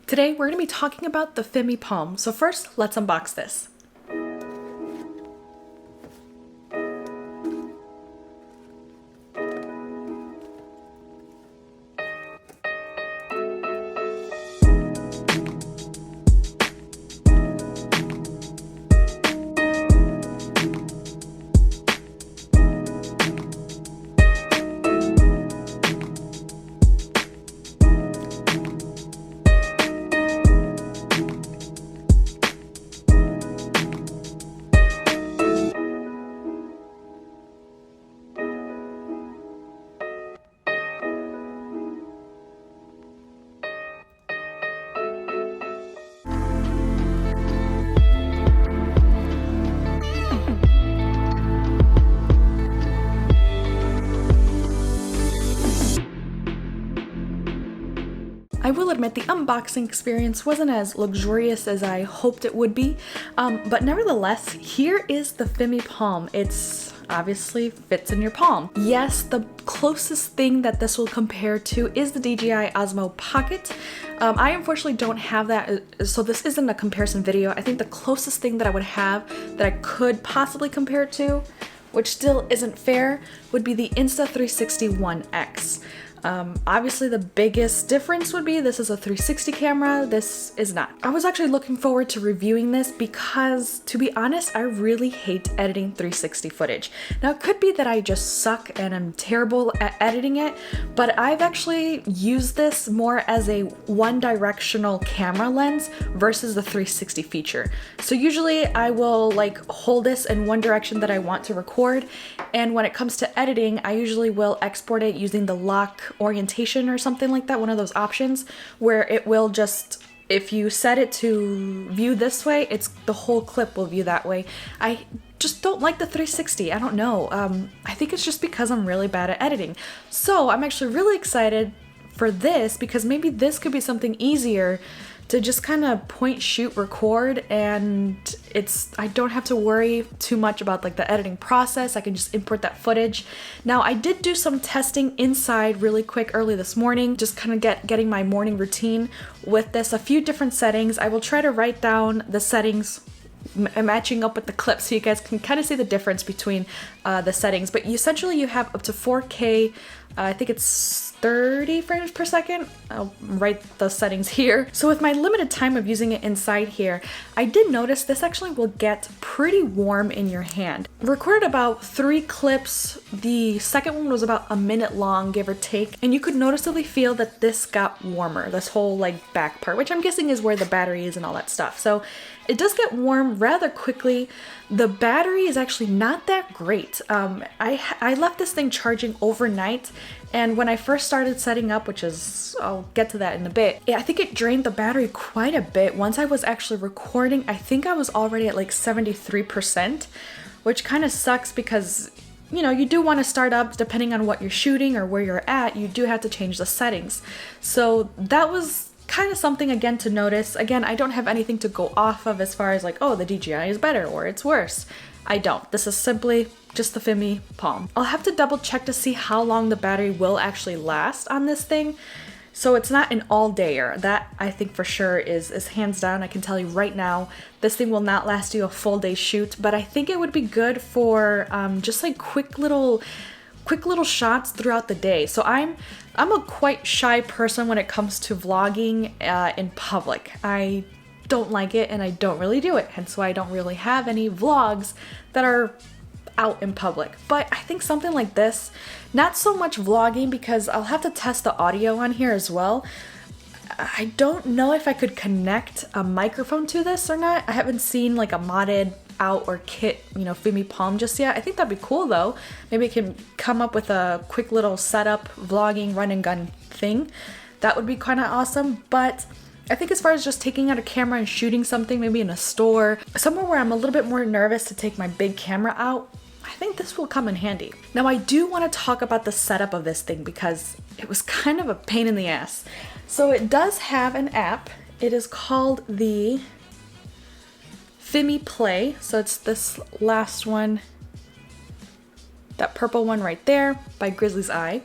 Today we're going to be talking about the Fimi Palm. So first, let's unbox this. I will admit the unboxing experience wasn't as luxurious as I hoped it would be, but nevertheless, here is the Fimi Palm. It's obviously fits in your palm. Yes, the closest thing that this will compare to is the DJI Osmo Pocket. I unfortunately don't have that, so this isn't a comparison video. I think the closest thing that I would have that I could possibly compare it to, which still isn't fair, would be the Insta360 One X. Obviously the biggest difference would be this is a 360 camera, this is not. I was actually looking forward to reviewing this because, to be honest, I really hate editing 360 footage. Now it could be that I just suck and I'm terrible at editing it, but I've actually used this more as a one-directional camera lens versus the 360 feature. So usually I will like hold this in one direction that I want to record, and when it comes to editing, I usually will export it using the lock orientation or something like that, one of those options where it will just, if you set it to view this way, it's the whole clip will view that way. I just don't like the 360. I don't know. I think it's just because I'm really bad at editing. So I'm actually really excited for this because maybe this could be something easier to just kind of point, shoot, record, and I don't have to worry too much about like the editing process. I can just import that footage. Now I did do some testing inside really quick early this morning, just kind of getting my morning routine with this, a few different settings. I will try to write down the settings matching up with the clip so you guys can kind of see the difference between the settings, but essentially you have up to 4K, I think it's 30 frames per second. I'll write the settings here. So with my limited time of using it inside here, I did notice this actually will get pretty warm in your hand. Recorded about 3 clips. The second one was about a minute long, give or take, and you could noticeably feel that this got warmer, this whole like back part, which I'm guessing is where the battery is and all that stuff. So it does get warm rather quickly. The battery is actually not that great. I left this thing charging overnight, and when I first started setting up, which is, I'll get to that in a bit, I think it drained the battery quite a bit. Once I was actually recording, I think I was already at like 73%, which kind of sucks because, you know, you do want to start up depending on what you're shooting or where you're at, you do have to change the settings. So that was kind of something again to notice. Again, I don't have anything to go off of as far as like, oh, the DJI is better or it's worse. I don't. This is simply just the Fimi Palm. I'll have to double check to see how long the battery will actually last on this thing. So it's not an all-dayer. That I think for sure is hands down. I can tell you right now, this thing will not last you a full day shoot, but I think it would be good for just like quick little shots throughout the day. So I'm a quite shy person when it comes to vlogging in public. I don't like it and I don't really do it, hence why I don't really have any vlogs that are out in public. But I think something like this, not so much vlogging because I'll have to test the audio on here as well. I don't know if I could connect a microphone to this or not. I haven't seen like a modded out or kit, you know, Fimi Palm just yet. I think that'd be cool though. Maybe I can come up with a quick little setup vlogging run and gun thing. That would be kind of awesome. But I think as far as just taking out a camera and shooting something, maybe in a store, somewhere where I'm a little bit more nervous to take my big camera out, I think this will come in handy. Now I do want to talk about the setup of this thing because it was kind of a pain in the ass. So it does have an app. It is called the Fimi Play. So it's this last one, that purple one right there by Grizzly's Eye.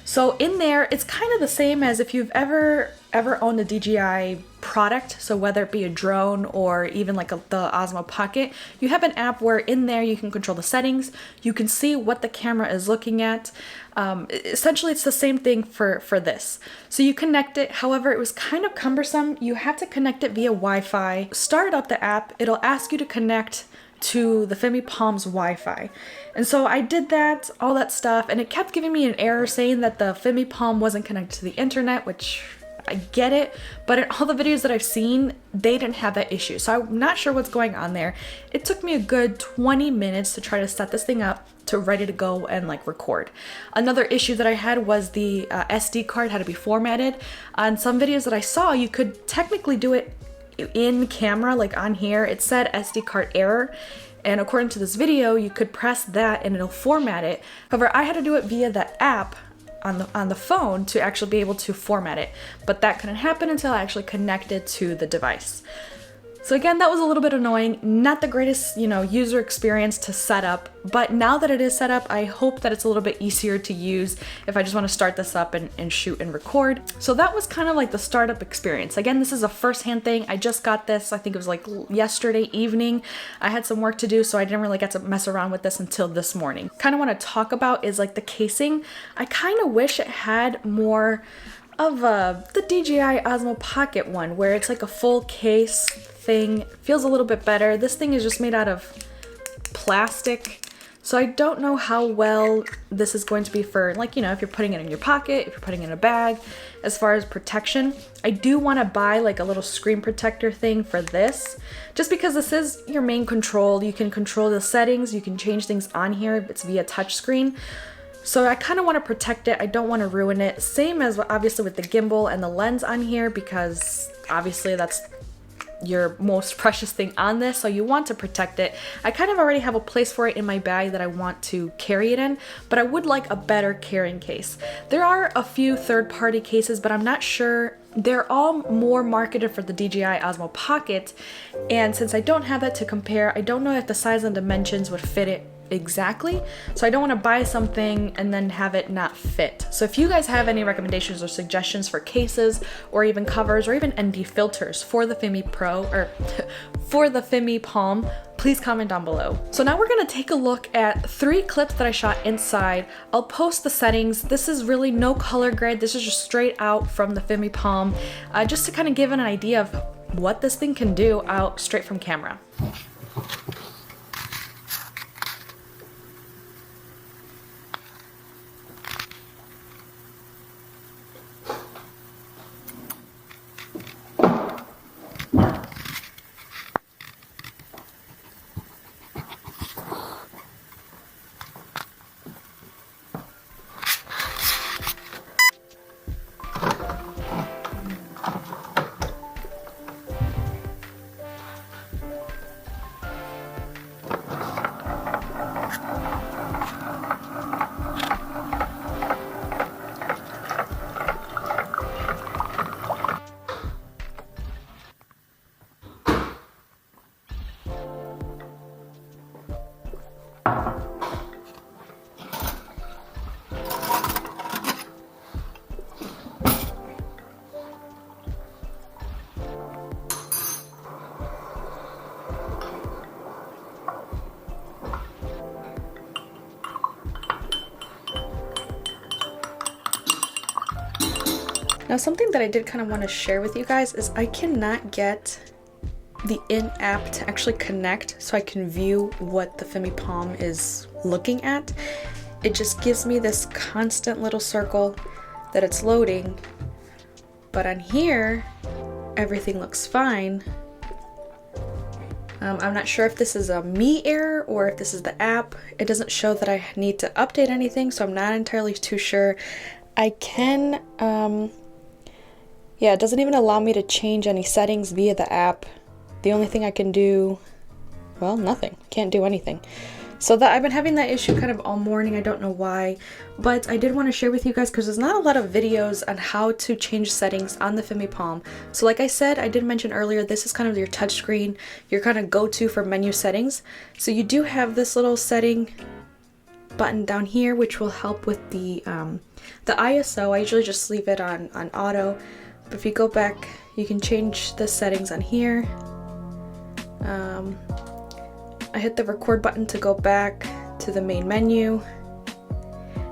So in there, it's kind of the same as if you've ever owned a DJI product, so whether it be a drone or even like the Osmo Pocket, you have an app where in there you can control the settings, you can see what the camera is looking at. Essentially it's the same thing for this. So you connect it, however it was kind of cumbersome. You have to connect it via Wi-Fi. Start up the app, it'll ask you to connect to the Fimi Palm's Wi-Fi. And so I did that, all that stuff, and it kept giving me an error saying that the Fimi Palm wasn't connected to the internet, which I get it, but in all the videos that I've seen, they didn't have that issue. So I'm not sure what's going on there. It took me a good 20 minutes to try to set this thing up to ready to go and like record. Another issue that I had was the SD card had to be formatted. On some videos that I saw, you could technically do it in camera, like on here, it said SD card error. And according to this video, you could press that and it'll format it. However, I had to do it via the app on the phone to actually be able to format it, but that couldn't happen until I actually connected to the device. So again, that was a little bit annoying, not the greatest, user experience to set up, but now that it is set up, I hope that it's a little bit easier to use if I just want to start this up and shoot and record. So that was kind of like the startup experience. Again, this is a first-hand thing. I just got this, I think it was like yesterday evening. I had some work to do, so I didn't really get to mess around with this until this morning. Kind of want to talk about is like the casing. I kind of wish it had more of the DJI Osmo Pocket one, where it's like a full case thing. Feels a little bit better. This thing is just made out of plastic, so I don't know how well this is going to be for, like, if you're putting it in your pocket, if you're putting it in a bag. As far as protection, I do want to buy like a little screen protector thing for this, just because this is your main control. You can control the settings, you can change things on here if it's via touchscreen. So I kind of want to protect it. I don't want to ruin it. Same as obviously with the gimbal and the lens on here, because obviously that's your most precious thing on this, so you want to protect it. I kind of already have a place for it in my bag that I want to carry it in, but I would like a better carrying case. There are a few third-party cases, but I'm not sure. They're all more marketed for the DJI Osmo Pocket, and since I don't have that to compare, I don't know if the size and dimensions would fit it exactly, so I don't want to buy something and then have it not fit. So if you guys have any recommendations or suggestions for cases or even covers or even ND filters for the Fimi Pro or for the Fimi Palm, please comment down below. So now we're going to take a look at 3 clips that I shot inside. I'll post the settings. This is really no color grade. This is just straight out from the Fimi Palm, just to kind of give an idea of what this thing can do out straight from camera. Now something that I did kind of want to share with you guys is I cannot get the in-app to actually connect so I can view what the Fimi Palm is looking at. It just gives me this constant little circle that it's loading, but on here everything looks fine. I'm not sure if this is a me error or if this is the app. It doesn't show that I need to update anything, so I'm not entirely too sure. I can yeah, it doesn't even allow me to change any settings via the app. The only thing I can do, well, nothing. Can't do anything. So that I've been having that issue kind of all morning. I don't know why, but I did want to share with you guys because there's not a lot of videos on how to change settings on the Fimi Palm. So like I said, I did mention earlier, this is kind of your touchscreen, your kind of go-to for menu settings. So you do have this little setting button down here, which will help with the ISO. I usually just leave it on auto, but if you go back, you can change the settings on here. I hit the record button to go back to the main menu.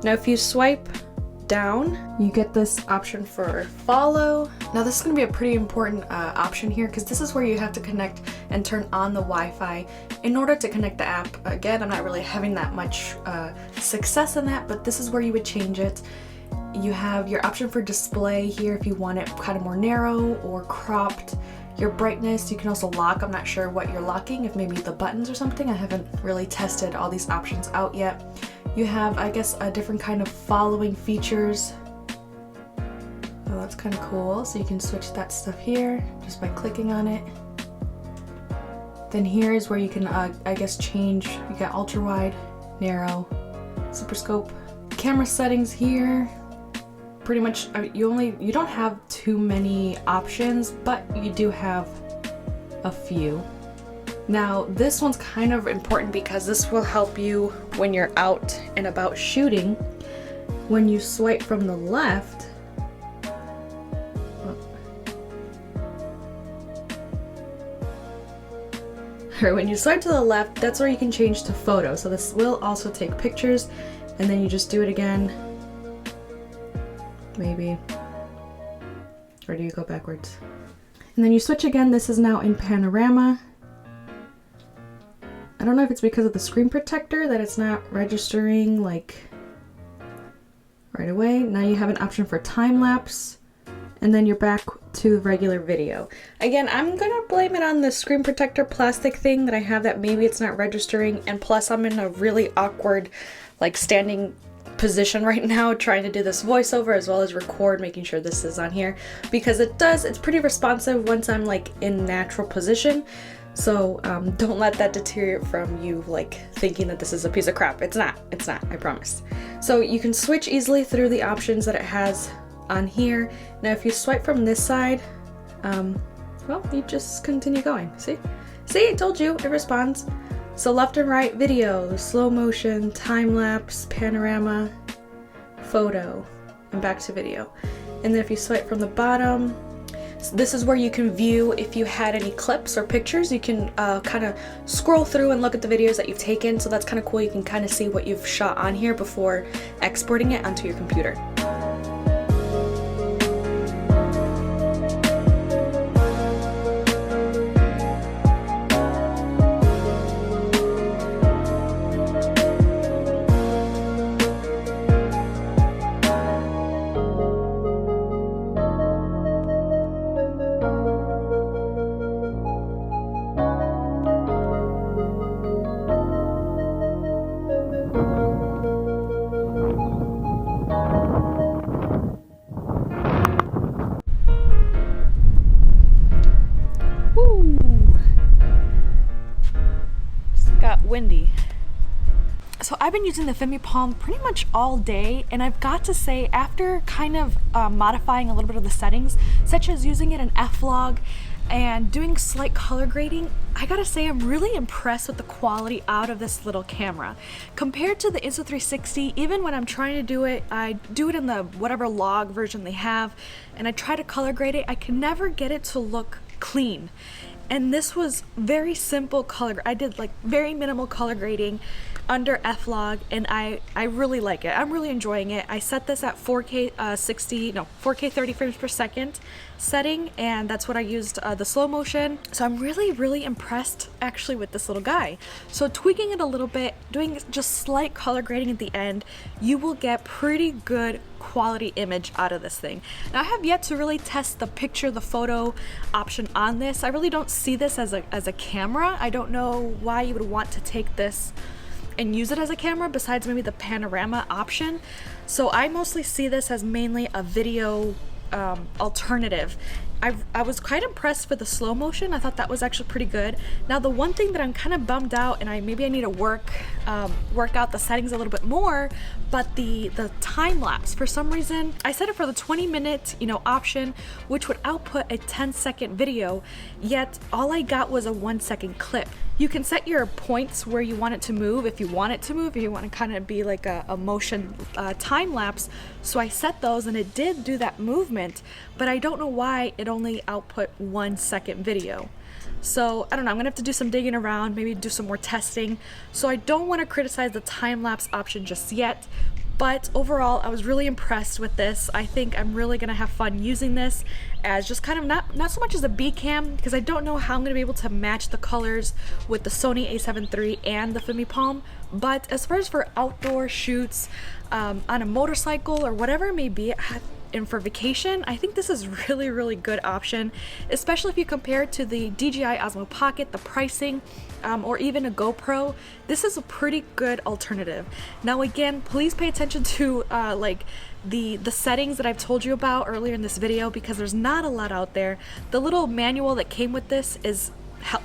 Now if you swipe down, you get this option for follow. Now this is going to be a pretty important option here, because this is where you have to connect and turn on the Wi-Fi in order to connect the app. Again, I'm not really having that much success in that, but this is where you would change it. You have your option for display here if you want it kind of more narrow or cropped. Your brightness, you can also lock. I'm not sure what you're locking, if maybe the buttons or something. I haven't really tested all these options out yet. You have, I guess, a different kind of following features. Oh, that's kind of cool. So you can switch that stuff here just by clicking on it. Then here is where you can, I guess, change. You got ultra wide, narrow, super scope. Camera settings here. Pretty much, you don't have too many options, but you do have a few. Now this one's kind of important because this will help you when you're out and about shooting. When you swipe from the left, or when you swipe to the left, that's where you can change to photo. So this will also take pictures, and then you just do it again. Maybe. Or do you go backwards? And then you switch again. This is now in panorama. I don't know if it's because of the screen protector that it's not registering like right away. Now you have an option for time lapse, and then you're back to regular video. Again, I'm gonna blame it on the screen protector plastic thing that I have, that maybe it's not registering, and plus I'm in a really awkward like standing position right now trying to do this voiceover as well as record, making sure this is on here, because it's pretty responsive once I'm like in natural position. So don't let that deteriorate from you like thinking that this is a piece of crap. It's not, I promise. So you can switch easily through the options that it has on here. Now if you swipe from this side, well, you just continue going. See, I told you, it responds. So left and right video, slow motion, time lapse, panorama, photo, and back to video. And then if you swipe from the bottom, this is where you can view if you had any clips or pictures. You can kind of scroll through and look at the videos that you've taken. So that's kind of cool. You can kind of see what you've shot on here before exporting it onto your computer. Windy. So I've been using the Fimi Palm pretty much all day, and I've got to say, after kind of modifying a little bit of the settings, such as using it in F-Log and doing slight color grading, I gotta say I'm really impressed with the quality out of this little camera. Compared to the Insta360, even when I'm trying to do it, I do it in the whatever log version they have, and I try to color grade it, I can never get it to look clean. And this was very simple color. I did like very minimal color grading under F-Log, and I really like it. I'm really enjoying it. I set this at 4K 30 frames per second setting, and that's what I used the slow motion. So I'm really impressed actually with this little guy. So tweaking it a little bit, doing just slight color grading at the end, you will get pretty good quality image out of this thing. Now I have yet to really test the picture, the photo option on this. I really don't see this as a camera. I don't know why you would want to take this and use it as a camera besides maybe the panorama option. So I mostly see this as mainly a video alternative. I was quite impressed with the slow motion. I thought that was actually pretty good. Now the one thing that I'm kind of bummed out, and maybe I need to work out the settings a little bit more, but the time lapse, for some reason, I set it for the 20-minute, option, which would output a 10-second video, yet all I got was a 1-second clip. You can set your points where you want it to move, if you want it to move, if you want to kind of be like a motion time lapse. So I set those and it did do that movement, but I don't know why it only output 1-second video. So I don't know, I'm gonna have to do some digging around, maybe do some more testing. So I don't want to criticize the time-lapse option just yet, but overall I was really impressed with this. I think I'm really gonna have fun using this as just kind of not so much as a B cam, because I don't know how I'm gonna be able to match the colors with the Sony a7 III and the Fimi Palm, but as far as for outdoor shoots, on a motorcycle or whatever it may be, and for vacation, I think this is really good option, especially if you compare it to the DJI Osmo Pocket, the pricing, or even a GoPro. This is a pretty good alternative. Now again, please pay attention to like the settings that I've told you about earlier in this video, because there's not a lot out there. The little manual that came with this is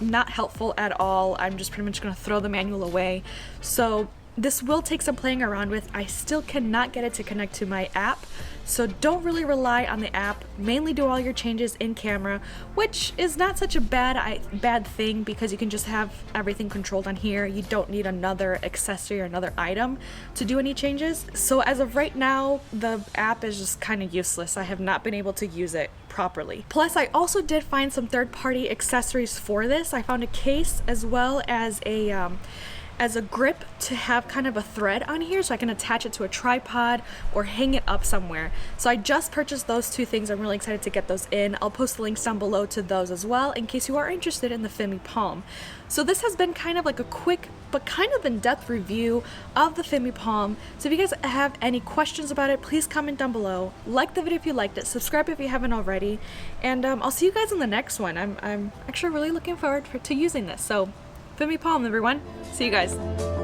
not helpful at all. I'm just pretty much going to throw the manual away. So this will take some playing around with. I still cannot get it to connect to my app, so don't really rely on the app. Mainly do all your changes in camera, which is not such a bad thing, because you can just have everything controlled on here. You don't need another accessory or another item to do any changes. So as of right now, the app is just kind of useless. I have not been able to use it properly. Plus, I also did find some third-party accessories for this. I found a case as well as a grip to have kind of a thread on here, so I can attach it to a tripod or hang it up somewhere. So I just purchased those two things. I'm really excited to get those in. I'll post the links down below to those as well in case you are interested in the Fimi Palm. So this has been kind of like a quick but kind of in-depth review of the Fimi Palm. So if you guys have any questions about it, please comment down below. Like the video if you liked it, subscribe if you haven't already, and I'll see you guys in the next one. I'm actually really looking forward to using this. So Fimi Palm, everyone. See you guys.